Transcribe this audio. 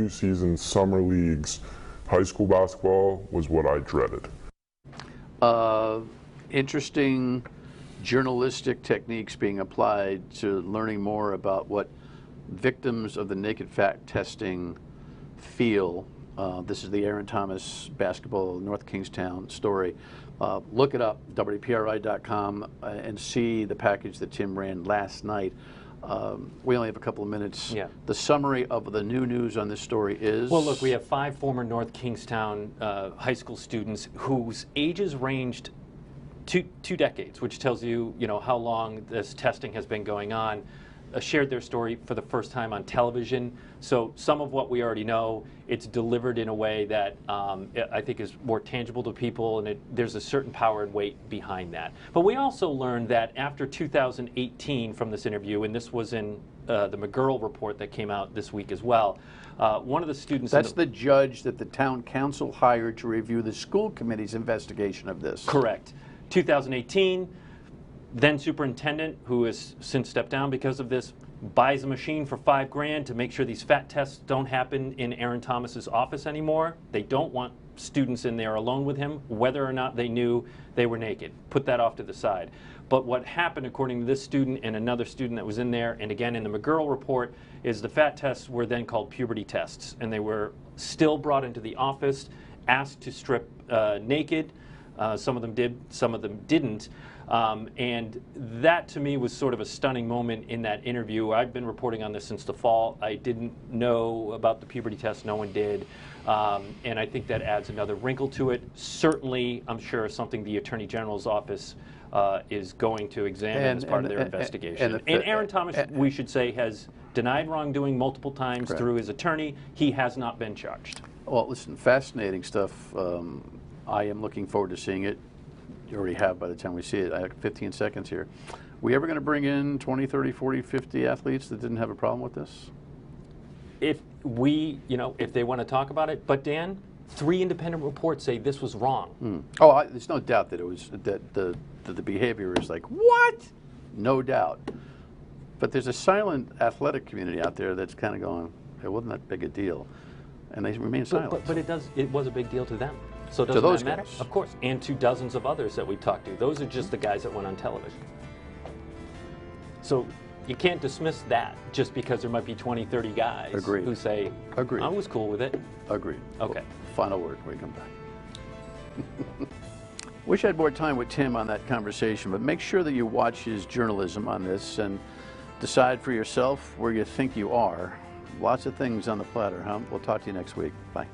Season summer leagues. High school basketball was what I dreaded. Interesting journalistic techniques being applied to learning more about what victims of the naked fat testing feel. This is the Aaron Thomas basketball North Kingstown story. Look it up, wpri.com, and see the package that Tim ran last night. We only have a couple of minutes. Yeah. The summary of the new news on this story is? Well, look, we have 5 former North Kingstown high school students whose ages ranged two decades, which tells you, how long this testing has been going on. Shared their story for the first time on television. So some of what we already know, it's delivered in a way that I think is more tangible to people, and there's a certain power and weight behind that. But we also learned that after 2018 from this interview, and this was in the McGurl report that came out this week as well, one of the students... That's the judge that the town council hired to review the school committee's investigation of this. Correct. 2018, then superintendent, who has since stepped down because of this, buys a machine for $5 grand to make sure these fat tests don't happen in Aaron Thomas's office anymore. They don't want students in there alone with him, whether or not they knew they were naked. Put that off to the side. But what happened, according to this student and another student that was in there, and again in the McGurl report, is the fat tests were then called puberty tests, and they were still brought into the office, asked to strip naked. Some of them did, some of them didn't. And that to me was sort of a stunning moment in that interview. I've been reporting on this since the fall. I didn't know about the puberty test, no one did. And I think that adds another wrinkle to it. Certainly, I'm sure something the Attorney General's office is going to examine as part of their investigation. And Aaron Thomas, we should say, has denied wrongdoing multiple times through his attorney. He has not been charged. Well, listen, fascinating stuff. I am looking forward to seeing it. You already have by the time we see it. I have 15 seconds here. We ever going to bring in 20, 30, 40, 50 athletes that didn't have a problem with this? If we, if they want to talk about it. But Dan, 3 independent reports say this was wrong. Oh, there's no doubt that it was, that the behavior is like, what? No doubt. But there's a silent athletic community out there that's kind of going, it wasn't that big a deal. And they remain silent. But it was a big deal to them. So doesn't that matter? Of course, and to dozens of others that we've talked to. Those are just the guys that went on television. So you can't dismiss that just because there might be 20, 30 guys who say, I was cool with it. Agreed. Okay. Well, final word when we come back. Wish I had more time with Tim on that conversation, but make sure that you watch his journalism on this and decide for yourself where you think you are. Lots of things on the platter, huh? We'll talk to you next week. Bye.